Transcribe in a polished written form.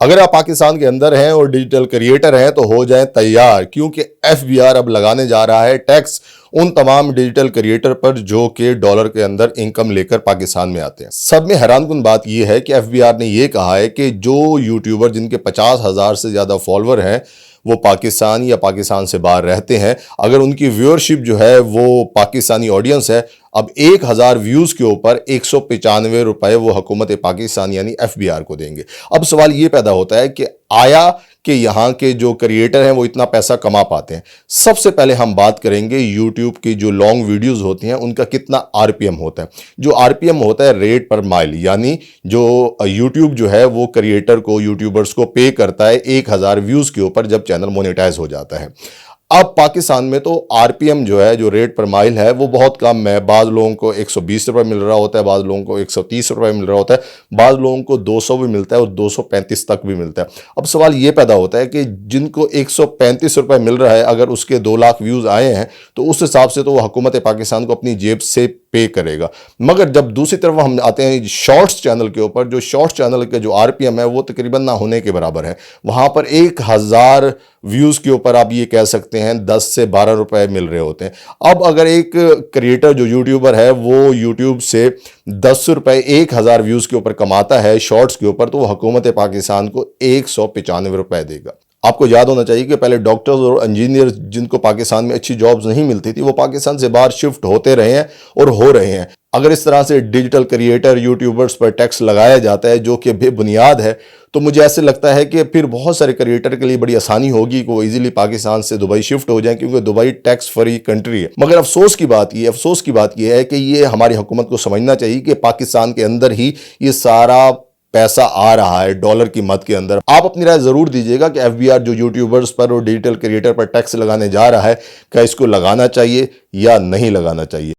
अगर आप पाकिस्तान के अंदर हैं और डिजिटल क्रिएटर हैं तो हो जाएं तैयार, क्योंकि एफबीआर अब लगाने जा रहा है टैक्स उन तमाम डिजिटल क्रिएटर पर जो कि डॉलर के अंदर इनकम लेकर पाकिस्तान में आते हैं। सब में हैरानकुन बात यह है कि एफबीआर ने यह कहा है कि जो यूट्यूबर जिनके 50,000 से ज़्यादा फॉलोअर हैं वो पाकिस्तान या पाकिस्तान से बाहर रहते हैं, अगर उनकी व्यूअरशिप जो है वो पाकिस्तानी ऑडियंस है, अब 1,000 व्यूज़ के ऊपर 195 रुपए वो हुकूमत पाकिस्तान यानी एफबीआर को देंगे। अब सवाल ये पैदा होता है कि आया कि यहाँ के जो क्रिएटर हैं वो इतना पैसा कमा पाते हैं। सबसे पहले हम बात करेंगे यूट्यूब की जो लॉन्ग वीडियोस होती हैं उनका कितना आरपीएम होता है। जो आरपीएम होता है रेट पर माइल, यानी जो यूट्यूब जो है वो क्रिएटर को, यूट्यूबर्स को पे करता है 1,000 व्यूज़ के ऊपर जब चैनल मोनेटाइज हो जाता है। अब पाकिस्तान में तो आरपीएम जो है, जो रेट पर माइल है, वो बहुत कम है। बाज़ लोगों को 120 रुपये मिल रहा होता है, बाज़ लोगों को 130 रुपये मिल रहा होता है, बाज़ लोगों को 200 भी मिलता है और 235 तक भी मिलता है। अब सवाल ये पैदा होता है कि जिनको 135 रुपये मिल रहा है, अगर उसके 2 लाख व्यूज़ आए हैं तो उस हिसाब से तो वो हुकूमत पाकिस्तान को अपनी जेब से पे करेगा। मगर जब दूसरी तरफ हम आते हैं शॉर्ट्स चैनल के ऊपर, जो शॉर्ट्स चैनल के जो आरपीएम है वो तकरीबन ना होने के बराबर है। वहाँ पर 1,000 व्यूज़ के ऊपर आप ये कह सकते हैं 10 से 12 रुपए मिल रहे होते हैं। अब अगर एक क्रिएटर जो यूट्यूबर है वो यूट्यूब से 10 रुपए 1,000 व्यूज़ के ऊपर कमाता है शॉर्ट्स के ऊपर, तो वो हुकूमत पाकिस्तान को 195 रुपए देगा। आपको याद होना चाहिए कि पहले डॉक्टर्स और इंजीनियर जिनको पाकिस्तान में अच्छी जॉब्स नहीं मिलती थी वो पाकिस्तान से बाहर शिफ्ट होते रहे हैं और हो रहे हैं। अगर इस तरह से डिजिटल क्रिएटर यूट्यूबर्स पर टैक्स लगाया जाता है जो कि बेबुनियाद है, तो मुझे ऐसे लगता है कि फिर बहुत सारे क्रिएटर के लिए बड़ी आसानी होगी कि वो इजीली पाकिस्तान से दुबई शिफ्ट हो जाएं, क्योंकि दुबई टैक्स फ्री कंट्री है। मगर अफसोस की बात यह है कि ये हमारी हुकूमत को समझना चाहिए कि पाकिस्तान के अंदर ही ये सारा पैसा आ रहा है डॉलर की मद के अंदर। आप अपनी राय जरूर दीजिएगा कि एफबीआर जो यूट्यूबर्स पर और डिजिटल क्रिएटर पर टैक्स लगाने जा रहा है, क्या इसको लगाना चाहिए या नहीं लगाना चाहिए।